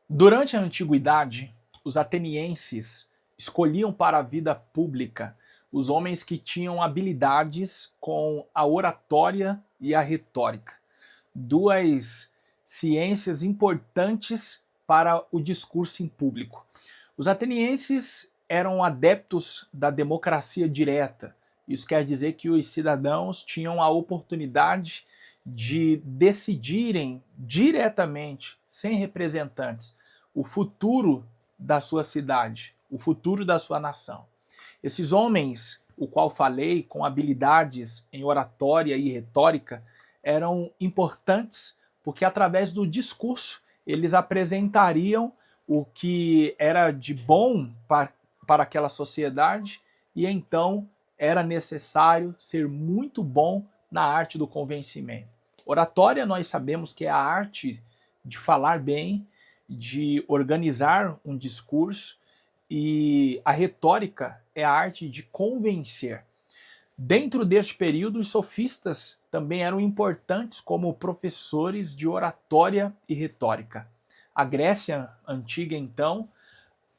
Durante a antiguidade, os atenienses escolhiam para a vida pública os homens que tinham habilidades com a oratória e a retórica, duas ciências importantes para o discurso em público. Os atenienses eram adeptos da democracia direta. Isso quer dizer que os cidadãos tinham a oportunidade de decidirem diretamente, sem representantes, o futuro da sua cidade, o futuro da sua nação. Esses homens, o qual falei, com habilidades em oratória e retórica, eram importantes porque através do discurso eles apresentariam o que era de bom para aquela sociedade e então era necessário ser muito bom na arte do convencimento. Oratória nós sabemos que é a arte de falar bem, de organizar um discurso, e a retórica é a arte de convencer. Dentro deste período, os sofistas também eram importantes como professores de oratória e retórica. A Grécia antiga, então,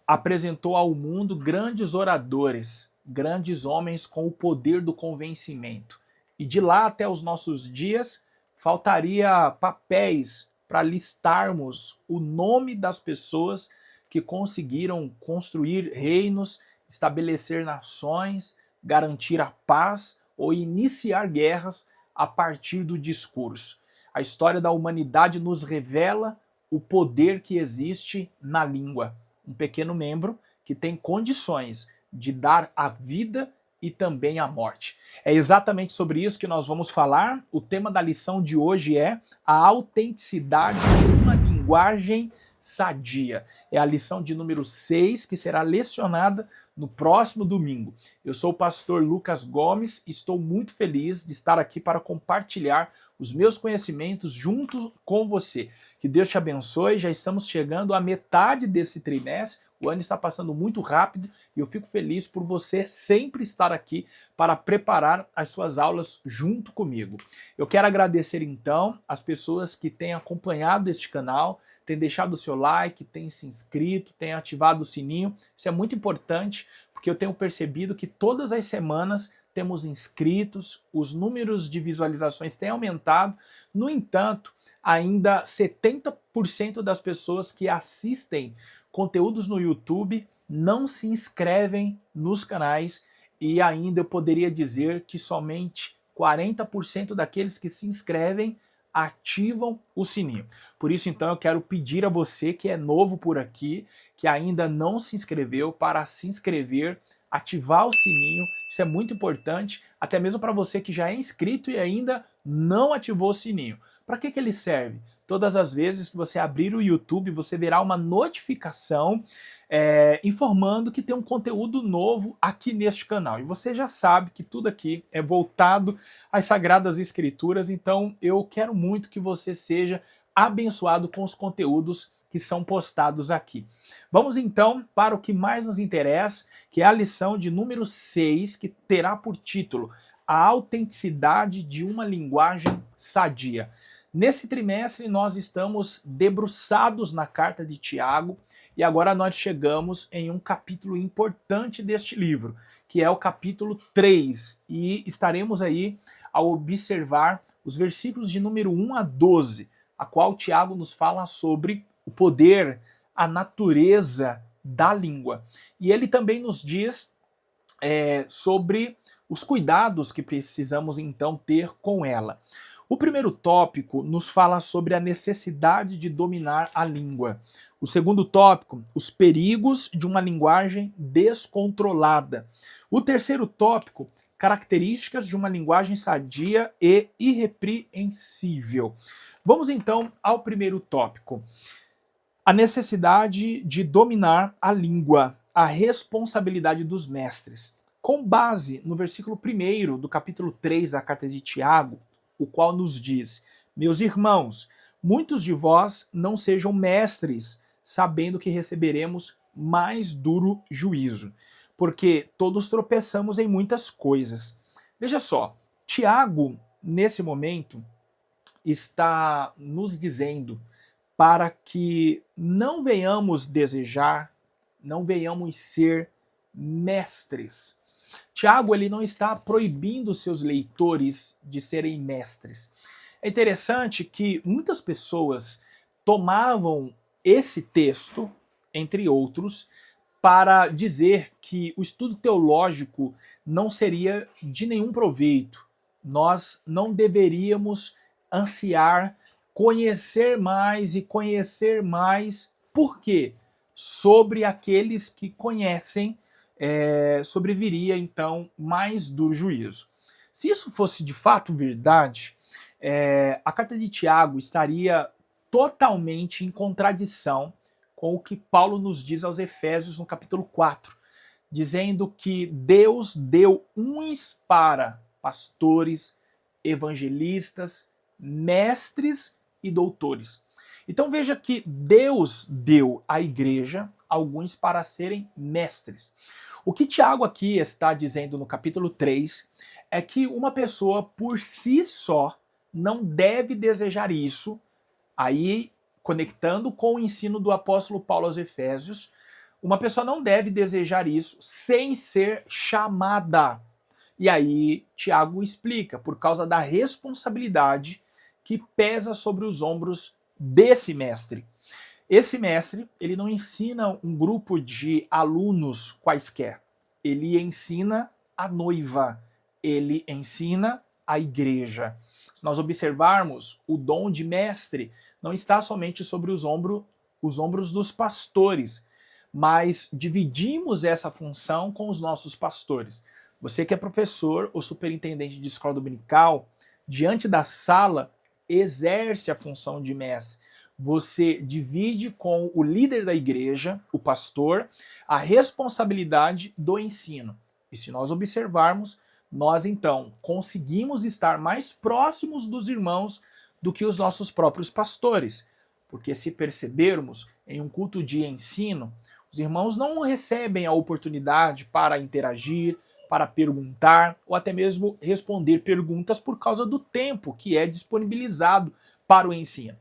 apresentou ao mundo grandes oradores, grandes homens com o poder do convencimento. E de lá até os nossos dias, faltaria papéis para listarmos o nome das pessoas que conseguiram construir reinos, estabelecer nações, garantir a paz ou iniciar guerras a partir do discurso. A história da humanidade nos revela o poder que existe na língua. Um pequeno membro que tem condições de dar a vida e também a morte. É exatamente sobre isso que nós vamos falar. O tema da lição de hoje é a autenticidade de uma linguagem sadia. É a lição de número 6 que será lecionada no próximo domingo. Eu sou o pastor Lucas Gomes e estou muito feliz de estar aqui para compartilhar os meus conhecimentos junto com você. Que Deus te abençoe, já estamos chegando à metade desse trimestre, o ano está passando muito rápido e eu fico feliz por você sempre estar aqui para preparar as suas aulas junto comigo. Eu quero agradecer então as pessoas que têm acompanhado este canal, têm deixado o seu like, têm se inscrito, têm ativado o sininho. Isso é muito importante porque eu tenho percebido que todas as semanas temos inscritos, os números de visualizações têm aumentado. No entanto, ainda 70% das pessoas que assistem conteúdos no YouTube não se inscrevem nos canais e ainda eu poderia dizer que somente 40% daqueles que se inscrevem ativam o sininho. Por isso, então, eu quero pedir a você que é novo por aqui, que ainda não se inscreveu, para se inscrever, ativar o sininho. Isso é muito importante, até mesmo para você que já é inscrito e ainda não ativou o sininho. Para que ele serve? Todas as vezes que você abrir o YouTube, você verá uma notificação informando que tem um conteúdo novo aqui neste canal. E você já sabe que tudo aqui é voltado às Sagradas Escrituras, então eu quero muito que você seja abençoado com os conteúdos que são postados aqui. Vamos então para o que mais nos interessa, que é a lição de número 6, que terá por título A Autenticidade de uma Linguagem Sadia. Nesse trimestre nós estamos debruçados na carta de Tiago e agora nós chegamos em um capítulo importante deste livro, que é o capítulo 3, e estaremos aí a observar os versículos de número 1 a 12, a qual Tiago nos fala sobre o poder, a natureza da língua. E ele também nos diz sobre os cuidados que precisamos então ter com ela. O primeiro tópico nos fala sobre a necessidade de dominar a língua. O segundo tópico, os perigos de uma linguagem descontrolada. O terceiro tópico, características de uma linguagem sadia e irrepreensível. Vamos então ao primeiro tópico. A necessidade de dominar a língua, a responsabilidade dos mestres. Com base no versículo 1 do capítulo 3 da carta de Tiago, o qual nos diz: meus irmãos, muitos de vós não sejam mestres, sabendo que receberemos mais duro juízo, porque todos tropeçamos em muitas coisas. Veja só, Tiago, nesse momento, está nos dizendo para que não venhamos desejar, não venhamos ser mestres. Tiago, ele não está proibindo seus leitores de serem mestres. É interessante que muitas pessoas tomavam esse texto, entre outros, para dizer que o estudo teológico não seria de nenhum proveito. Nós não deveríamos ansiar conhecer mais e conhecer mais. Por quê? Sobre aqueles que conhecem, sobreviria então mais duro juízo. Se isso fosse de fato verdade, a carta de Tiago estaria totalmente em contradição com o que Paulo nos diz aos Efésios no capítulo 4, dizendo que Deus deu uns para pastores, evangelistas, mestres e doutores. Então veja que Deus deu à igreja alguns para serem mestres. O que Tiago aqui está dizendo no capítulo 3 é que uma pessoa por si só não deve desejar isso. Aí, conectando com o ensino do apóstolo Paulo aos Efésios, uma pessoa não deve desejar isso sem ser chamada. E aí, Tiago explica, por causa da responsabilidade que pesa sobre os ombros desse mestre. Esse mestre, ele não ensina um grupo de alunos quaisquer. Ele ensina a noiva. Ele ensina a igreja. Se nós observarmos, o dom de mestre não está somente sobre os ombros dos pastores, mas dividimos essa função com os nossos pastores. Você que é professor ou superintendente de escola dominical, diante da sala, exerce a função de mestre. Você divide com o líder da igreja, o pastor, a responsabilidade do ensino. E se nós observarmos, nós então conseguimos estar mais próximos dos irmãos do que os nossos próprios pastores. Porque se percebermos em um culto de ensino, os irmãos não recebem a oportunidade para interagir, para perguntar ou até mesmo responder perguntas por causa do tempo que é disponibilizado para o ensino.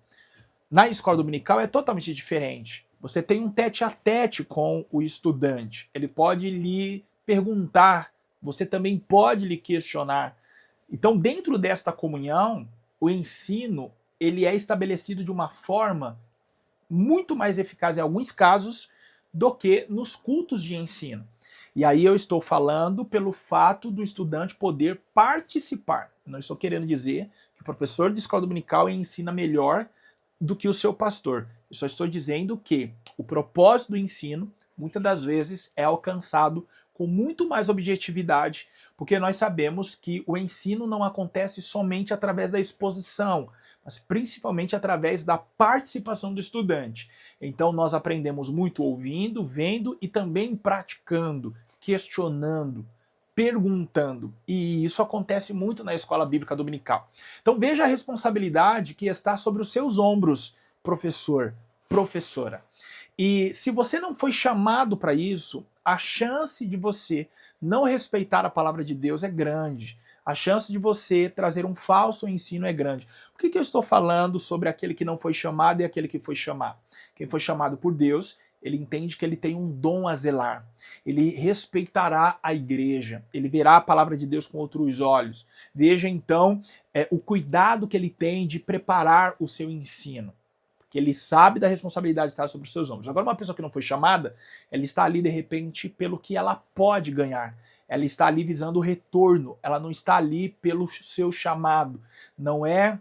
Na escola dominical é totalmente diferente. Você tem um tete-a-tete com o estudante. Ele pode lhe perguntar, você também pode lhe questionar. Então, dentro desta comunhão, o ensino ele é estabelecido de uma forma muito mais eficaz em alguns casos do que nos cultos de ensino. E aí eu estou falando pelo fato do estudante poder participar. Não estou querendo dizer que o professor de escola dominical ensina melhor do que o seu pastor. Eu só estou dizendo que o propósito do ensino, muitas das vezes, é alcançado com muito mais objetividade, porque nós sabemos que o ensino não acontece somente através da exposição, mas principalmente através da participação do estudante. Então nós aprendemos muito ouvindo, vendo e também praticando, questionando, perguntando. E isso acontece muito na escola bíblica dominical. Então veja a responsabilidade que está sobre os seus ombros, professor, professora. E se você não foi chamado para isso, a chance de você não respeitar a palavra de Deus é grande. A chance de você trazer um falso ensino é grande. Por que eu estou falando sobre aquele que não foi chamado e aquele que foi chamado? Quem foi chamado por Deus, ele entende que ele tem um dom a zelar. Ele respeitará a igreja. Ele verá a palavra de Deus com outros olhos. Veja então o cuidado que ele tem de preparar o seu ensino. Porque ele sabe da responsabilidade que está sobre os seus ombros. Agora, uma pessoa que não foi chamada, ela está ali de repente pelo que ela pode ganhar. Ela está ali visando o retorno. Ela não está ali pelo seu chamado. Não é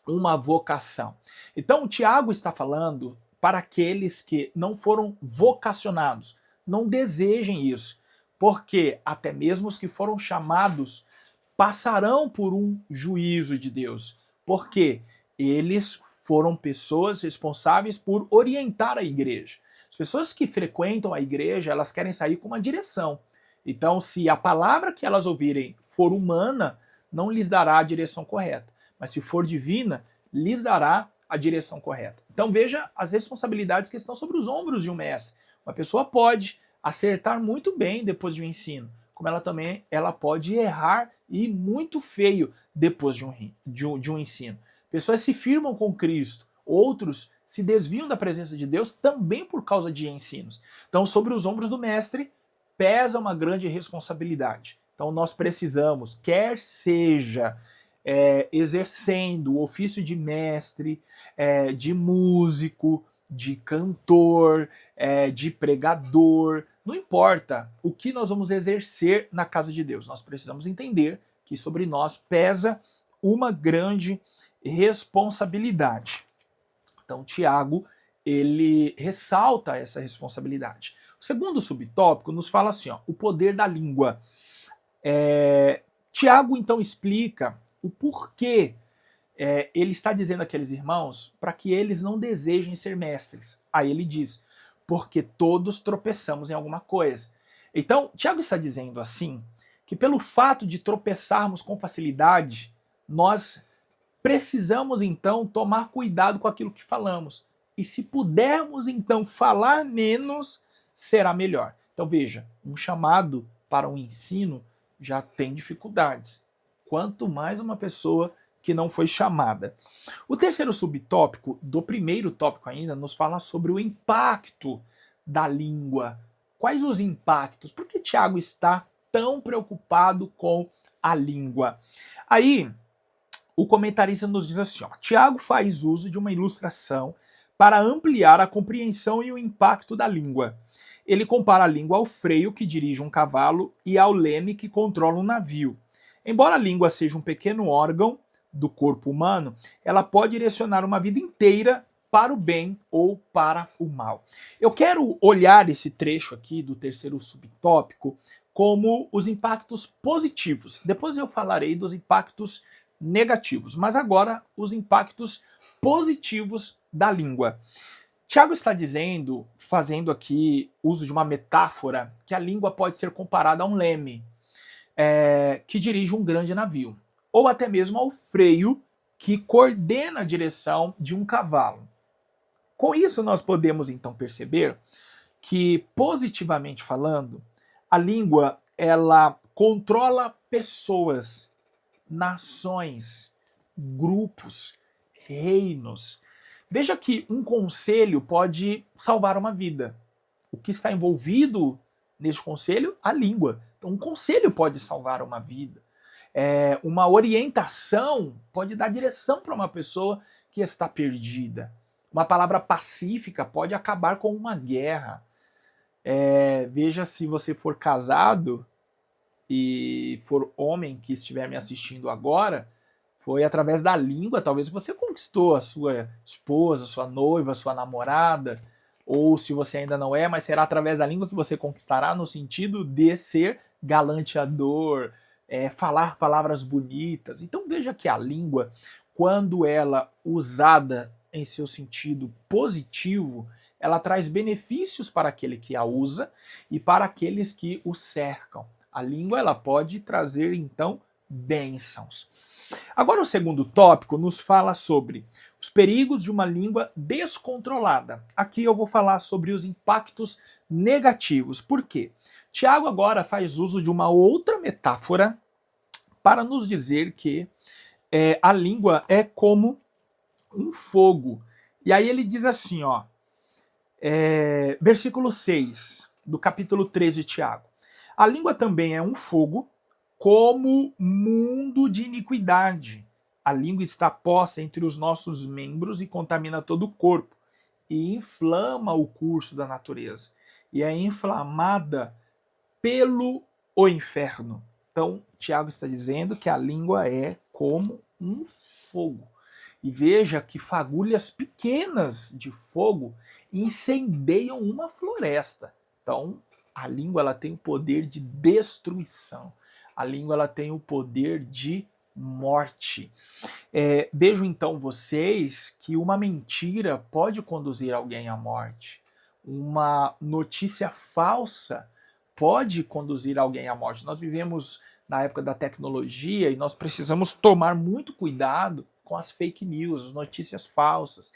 uma vocação. Então, o Tiago está falando para aqueles que não foram vocacionados. Não desejem isso. Porque até mesmo os que foram chamados passarão por um juízo de Deus. Porque eles foram pessoas responsáveis por orientar a igreja. As pessoas que frequentam a igreja, elas querem sair com uma direção. Então, se a palavra que elas ouvirem for humana, não lhes dará a direção correta. Mas se for divina, lhes dará a direção correta. Então veja as responsabilidades que estão sobre os ombros de um mestre. Uma pessoa pode acertar muito bem depois de um ensino, como ela pode errar e muito feio depois de um ensino. Pessoas se firmam com Cristo, outros se desviam da presença de Deus também por causa de ensinos. Então, sobre os ombros do mestre pesa uma grande responsabilidade. Então, nós precisamos, quer seja exercendo o ofício de mestre, de músico, de cantor, de pregador, não importa o que nós vamos exercer na casa de Deus, nós precisamos entender que sobre nós pesa uma grande responsabilidade. Então, Tiago, ele ressalta essa responsabilidade. O segundo subtópico nos fala assim, ó, o poder da língua. Tiago, então, explica o porquê ele está dizendo àqueles irmãos para que eles não desejem ser mestres. Aí ele diz, porque todos tropeçamos em alguma coisa. Então, Tiago está dizendo assim, que pelo fato de tropeçarmos com facilidade, nós precisamos então tomar cuidado com aquilo que falamos. E se pudermos então falar menos, será melhor. Então veja, um chamado para um ensino já tem dificuldades. Quanto mais uma pessoa que não foi chamada. O terceiro subtópico, do primeiro tópico ainda, nos fala sobre o impacto da língua. Quais os impactos? Por que Tiago está tão preocupado com a língua? Aí, o comentarista nos diz assim, ó, Tiago faz uso de uma ilustração para ampliar a compreensão e o impacto da língua. Ele compara a língua ao freio que dirige um cavalo e ao leme que controla um navio. Embora a língua seja um pequeno órgão do corpo humano, ela pode direcionar uma vida inteira para o bem ou para o mal. Eu quero olhar esse trecho aqui do terceiro subtópico como os impactos positivos. Depois eu falarei dos impactos negativos, mas agora os impactos positivos da língua. Tiago está dizendo, fazendo aqui uso de uma metáfora, que a língua pode ser comparada a um leme que dirige um grande navio, ou até mesmo ao freio que coordena a direção de um cavalo. Com isso, nós podemos então perceber que, positivamente falando, a língua ela controla pessoas, nações, grupos, reinos. Veja que um conselho pode salvar uma vida. O que está envolvido nesse conselho? A língua. Então, um conselho pode salvar uma vida. Uma orientação pode dar direção para uma pessoa que está perdida. Uma palavra pacífica pode acabar com uma guerra. Veja, se você for casado e for homem que estiver me assistindo agora, foi através da língua, talvez você conquistou a sua esposa, sua noiva, sua namorada, ou se você ainda não é, mas será através da língua que você conquistará, no sentido de ser galanteador, falar palavras bonitas. Então veja que a língua, quando ela usada em seu sentido positivo, ela traz benefícios para aquele que a usa e para aqueles que o cercam. A língua ela pode trazer, então, bênçãos. Agora, o segundo tópico nos fala sobre os perigos de uma língua descontrolada. Aqui eu vou falar sobre os impactos negativos. Por quê? Tiago agora faz uso de uma outra metáfora para nos dizer que a língua é como um fogo. E aí ele diz assim, ó, versículo 6 do capítulo 13 de Tiago. A língua também é um fogo, como mundo de iniquidade. A língua está posta entre os nossos membros e contamina todo o corpo, e inflama o curso da natureza, e é inflamada pelo o inferno. Então, Tiago está dizendo que a língua é como um fogo. E veja que fagulhas pequenas de fogo incendeiam uma floresta. Então, a língua ela tem o poder de destruição. A língua ela tem o poder de morte. Vejam então vocês que uma mentira pode conduzir alguém à morte. Uma notícia falsa pode conduzir alguém à morte. Nós vivemos na época da tecnologia e nós precisamos tomar muito cuidado com as fake news, as notícias falsas,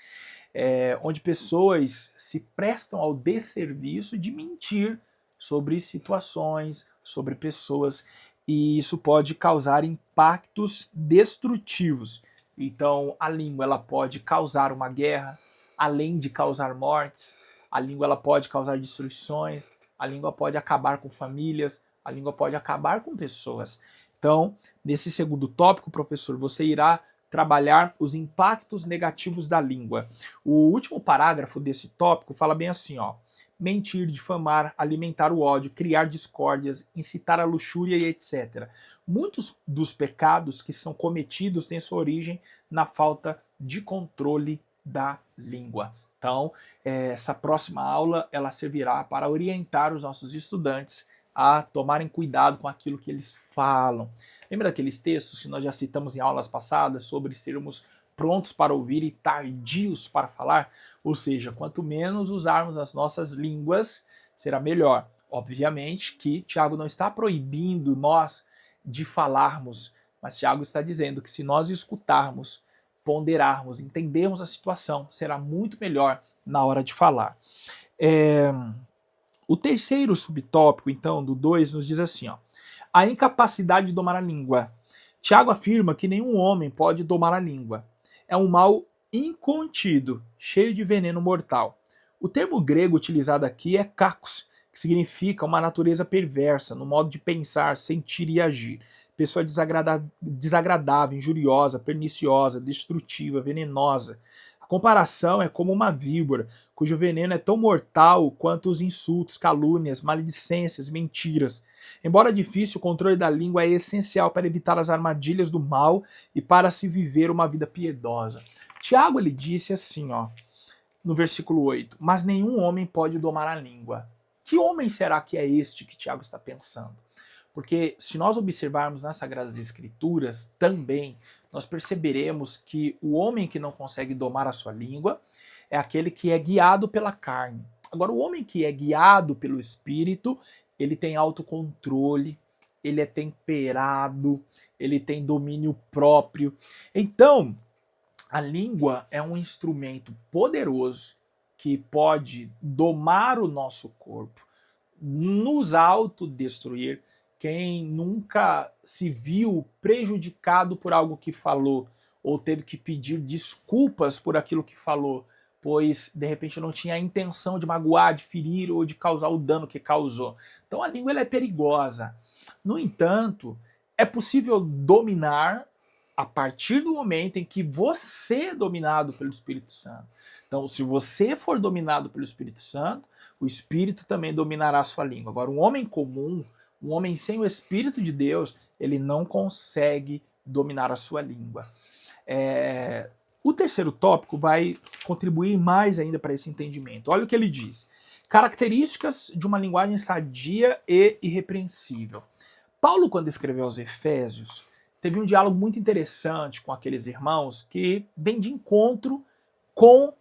onde pessoas se prestam ao desserviço de mentir sobre situações, sobre pessoas, e isso pode causar impactos destrutivos. Então, a língua ela pode causar uma guerra, além de causar mortes, a língua ela pode causar destruições, a língua pode acabar com famílias, a língua pode acabar com pessoas. Então, nesse segundo tópico, professor, você irá trabalhar os impactos negativos da língua. O último parágrafo desse tópico fala bem assim, ó: mentir, difamar, alimentar o ódio, criar discórdias, incitar a luxúria e etc. Muitos dos pecados que são cometidos têm sua origem na falta de controle da língua. Então, essa próxima aula ela servirá para orientar os nossos estudantes a tomarem cuidado com aquilo que eles falam. Lembra daqueles textos que nós já citamos em aulas passadas sobre sermos prontos para ouvir e tardios para falar? Ou seja, quanto menos usarmos as nossas línguas, será melhor. Obviamente que Tiago não está proibindo nós de falarmos, mas Tiago está dizendo que se nós escutarmos, ponderarmos, entendermos a situação, será muito melhor na hora de falar. O terceiro subtópico, então, do 2, nos diz assim, ó: a incapacidade de domar a língua. Tiago afirma que nenhum homem pode domar a língua. É um mal incontido, cheio de veneno mortal. O termo grego utilizado aqui é kakos, que significa uma natureza perversa, no modo de pensar, sentir e agir. Pessoa desagradável, injuriosa, perniciosa, destrutiva, venenosa. A comparação é como uma víbora, cujo veneno é tão mortal quanto os insultos, calúnias, maledicências, mentiras. Embora difícil, o controle da língua é essencial para evitar as armadilhas do mal e para se viver uma vida piedosa. Tiago ele disse assim, ó, no versículo 8: mas nenhum homem pode domar a língua. Que homem será que é este que Tiago está pensando? Porque se nós observarmos nas Sagradas Escrituras também, nós perceberemos que o homem que não consegue domar a sua língua é aquele que é guiado pela carne. Agora, o homem que é guiado pelo Espírito, ele tem autocontrole, ele é temperado, ele tem domínio próprio. Então, a língua é um instrumento poderoso que pode domar o nosso corpo, nos autodestruir. Quem nunca se viu prejudicado por algo que falou ou teve que pedir desculpas por aquilo que falou, pois de repente não tinha a intenção de magoar, de ferir ou de causar o dano que causou. Então a língua ela é perigosa. No entanto, é possível dominar a partir do momento em que você é dominado pelo Espírito Santo. Então, se você for dominado pelo Espírito Santo, o Espírito também dominará a sua língua. Agora, um homem comum, um homem sem o Espírito de Deus, ele não consegue dominar a sua língua. O terceiro tópico vai contribuir mais ainda para esse entendimento. Olha o que ele diz: características de uma linguagem sadia e irrepreensível. Paulo, quando escreveu aos Efésios, teve um diálogo muito interessante com aqueles irmãos que vem de encontro com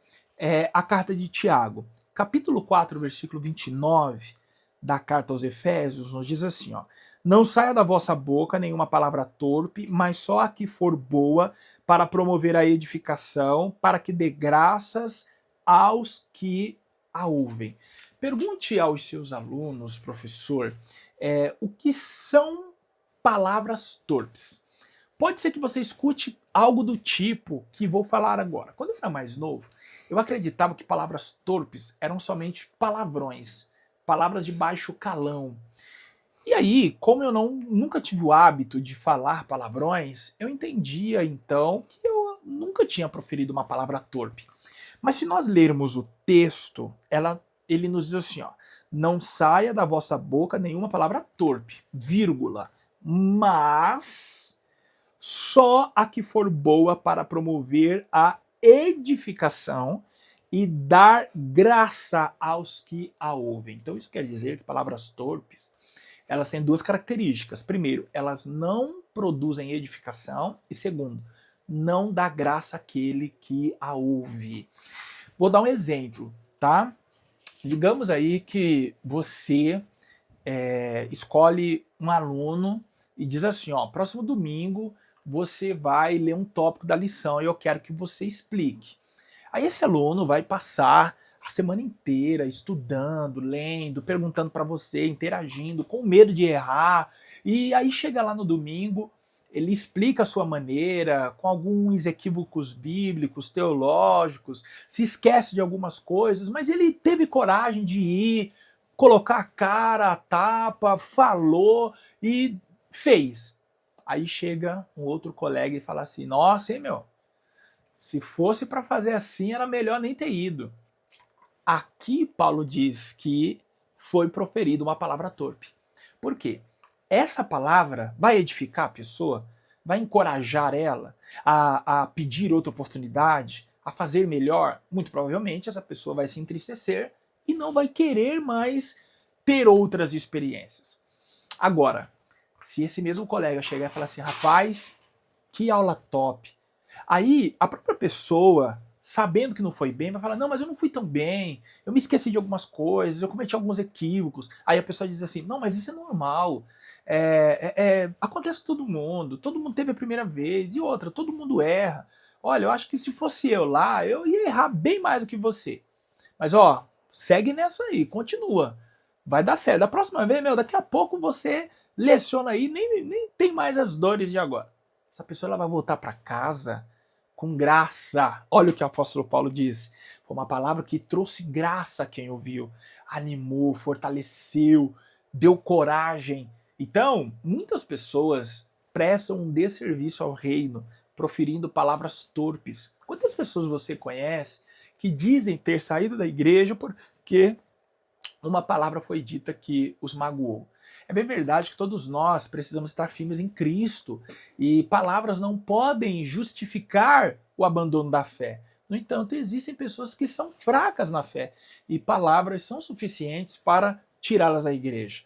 a carta de Tiago. Capítulo 4, versículo 29 da carta aos Efésios nos diz assim, ó: não saia da vossa boca nenhuma palavra torpe, mas só a que for boa, para promover a edificação, para que dê graças aos que a ouvem. Pergunte aos seus alunos, professor, o que são palavras torpes. Pode ser que você escute algo do tipo que vou falar agora. Quando eu era mais novo, eu acreditava que palavras torpes eram somente palavrões, palavras de baixo calão. E aí, como eu nunca tive o hábito de falar palavrões, eu entendia então que eu nunca tinha proferido uma palavra torpe. Mas se nós lermos o texto, ele nos diz assim, ó: não saia da vossa boca nenhuma palavra torpe, vírgula, mas só a que for boa para promover a edificação e dar graça aos que a ouvem. Então isso quer dizer que palavras torpes, elas têm duas características. Primeiro, elas não produzem edificação, e segundo, não dá graça àquele que a ouve. Vou dar um exemplo, tá? Digamos aí que você escolhe um aluno e diz assim, ó: próximo domingo você vai ler um tópico da lição e eu quero que você explique. Aí esse aluno vai passar a semana inteira estudando, lendo, perguntando para você, interagindo, com medo de errar. E aí chega lá no domingo, ele explica a sua maneira, com alguns equívocos bíblicos, teológicos, se esquece de algumas coisas, mas ele teve coragem de ir, colocar a cara, a tapa, falou e fez. Aí chega um outro colega e fala assim, nossa, hein, meu, se fosse para fazer assim, era melhor nem ter ido. Aqui Paulo diz que foi proferida uma palavra torpe. Por quê? Essa palavra vai edificar a pessoa, vai encorajar ela a pedir outra oportunidade, a fazer melhor. Muito provavelmente essa pessoa vai se entristecer e não vai querer mais ter outras experiências. Agora, se esse mesmo colega chegar e falar assim, rapaz, que aula top. Aí a própria pessoa, sabendo que não foi bem, vai falar, não, mas eu não fui tão bem, eu me esqueci de algumas coisas, eu cometi alguns equívocos. Aí a pessoa diz assim, não, mas isso é normal. Acontece com todo mundo teve a primeira vez, e outra, todo mundo erra. Olha, eu acho que se fosse eu lá, eu ia errar bem mais do que você. Mas ó, segue nessa aí, continua. Vai dar certo. Da próxima vez, meu, daqui a pouco você leciona aí, nem tem mais as dores de agora. Essa pessoa ela vai voltar para casa com graça. Olha o que o apóstolo Paulo diz. Foi uma palavra que trouxe graça a quem ouviu. Animou, fortaleceu, deu coragem. Então, muitas pessoas prestam um desserviço ao reino, proferindo palavras torpes. Quantas pessoas você conhece que dizem ter saído da igreja porque uma palavra foi dita que os magoou? É bem verdade que todos nós precisamos estar firmes em Cristo e palavras não podem justificar o abandono da fé. No entanto, existem pessoas que são fracas na fé e palavras são suficientes para tirá-las da igreja.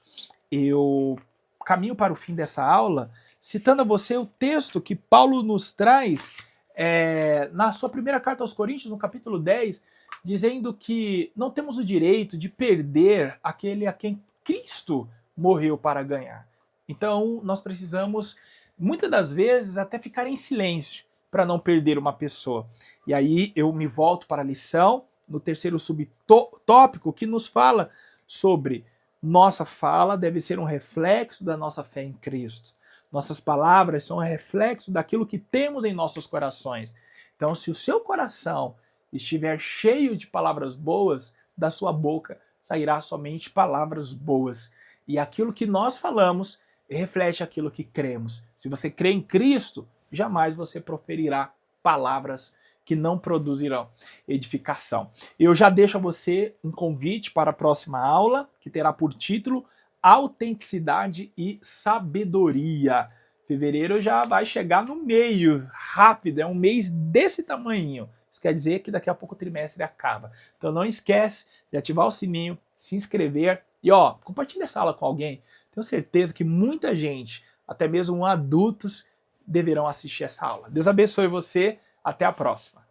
Eu caminho para o fim dessa aula citando a você o texto que Paulo nos traz na sua primeira carta aos Coríntios, no capítulo 10, dizendo que não temos o direito de perder aquele a quem Cristo morreu para ganhar. Então, nós precisamos, muitas das vezes, até ficar em silêncio para não perder uma pessoa. E aí eu me volto para a lição, no terceiro subtópico, que nos fala sobre nossa fala deve ser um reflexo da nossa fé em Cristo. Nossas palavras são um reflexo daquilo que temos em nossos corações. Então, se o seu coração estiver cheio de palavras boas, da sua boca sairá somente palavras boas. E aquilo que nós falamos reflete aquilo que cremos. Se você crê em Cristo, jamais você proferirá palavras que não produzirão edificação. Eu já deixo a você um convite para a próxima aula, que terá por título Autenticidade e Sabedoria. Fevereiro já vai chegar no meio, rápido, é um mês desse tamanho. Isso quer dizer que daqui a pouco o trimestre acaba. Então não esquece de ativar o sininho, se inscrever e compartilha essa aula com alguém. Tenho certeza que muita gente, até mesmo adultos, deverão assistir essa aula. Deus abençoe você. Até a próxima.